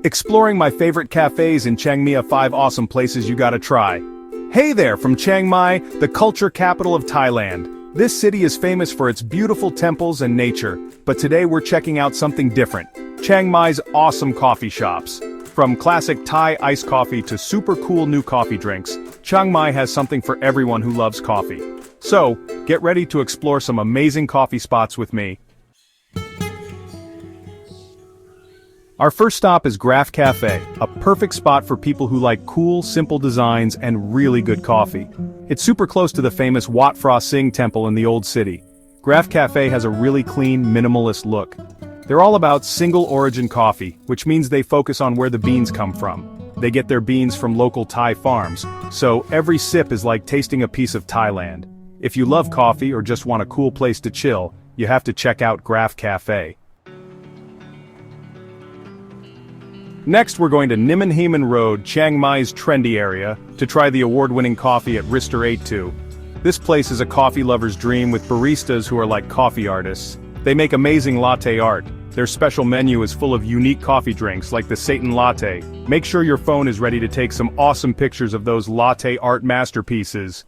Exploring my favorite cafes in Chiang Mai, 5 awesome places you gotta try. Hey there from Chiang Mai, the culture capital of Thailand. This city is famous for its beautiful temples and nature, but today we're checking out something different. Chiang Mai's awesome coffee shops. From classic Thai iced coffee to super cool new coffee drinks, Chiang Mai has something for everyone who loves coffee. So, get ready to explore some amazing coffee spots with me. Our first stop is Graph Cafe, a perfect spot for people who like cool, simple designs and really good coffee. It's super close to the famous Wat Phra Singh temple in the old city. Graph Cafe has a really clean, minimalist look. They're all about single-origin coffee, which means they focus on where the beans come from. They get their beans from local Thai farms, so every sip is like tasting a piece of Thailand. If you love coffee or just want a cool place to chill, you have to check out Graph Cafe. Next we're going to Nimmenhemen Road, Chiang Mai's trendy area, to try the award-winning coffee at Baristro 82. This place is a coffee lover's dream with baristas who are like coffee artists. They make amazing latte art. Their special menu is full of unique coffee drinks like the Satan Latte. Make sure your phone is ready to take some awesome pictures of those latte art masterpieces.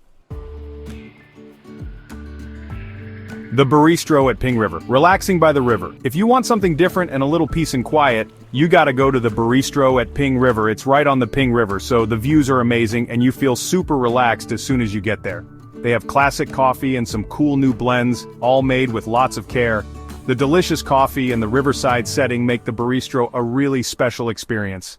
The Baristro at Ping River, relaxing by the river. If you want something different and a little peace and quiet, you gotta go to the Baristro at Ping River. It's right on the Ping River, so the views are amazing and you feel super relaxed as soon as you get there. They have classic coffee and some cool new blends, all made with lots of care. The delicious coffee and the riverside setting make the Baristro a really special experience.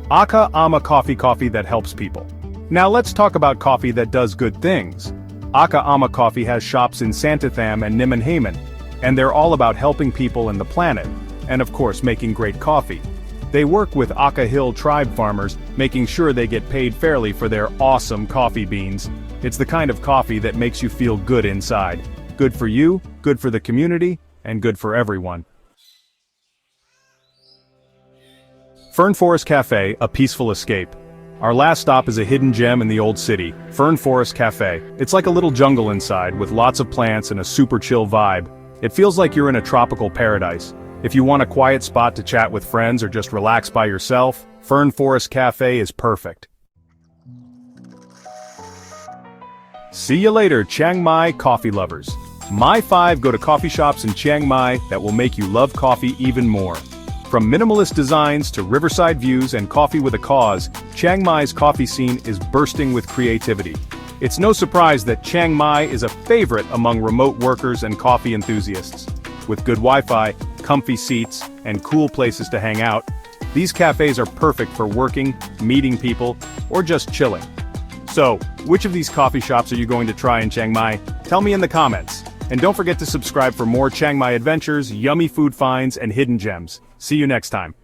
Amama Coffee that helps people. Now let's talk about coffee that does good things. Amama Coffee has shops in Santatham and Nimmenhemen, and they're all about helping people and the planet, and of course making great coffee. They work with Aka Hill tribe farmers, making sure they get paid fairly for their awesome coffee beans. It's the kind of coffee that makes you feel good inside. Good for you, good for the community, and good for everyone. Fern Forest Cafe, a peaceful escape. Our last stop is a hidden gem in the old city, Fern Forest Cafe. It's like a little jungle inside, with lots of plants and a super chill vibe. It feels like you're in a tropical paradise. If you want a quiet spot to chat with friends or just relax by yourself, Fern Forest Cafe is perfect. See you later, Chiang Mai coffee lovers. My 5 go to coffee shops in Chiang Mai that will make you love coffee even more. From minimalist designs to riverside views and coffee with a cause, Chiang Mai's coffee scene is bursting with creativity. It's no surprise that Chiang Mai is a favorite among remote workers and coffee enthusiasts. With good Wi-Fi, comfy seats, and cool places to hang out, these cafes are perfect for working, meeting people, or just chilling. So, which of these coffee shops are you going to try in Chiang Mai? Tell me in the comments. And don't forget to subscribe for more Chiang Mai adventures, yummy food finds, and hidden gems. See you next time.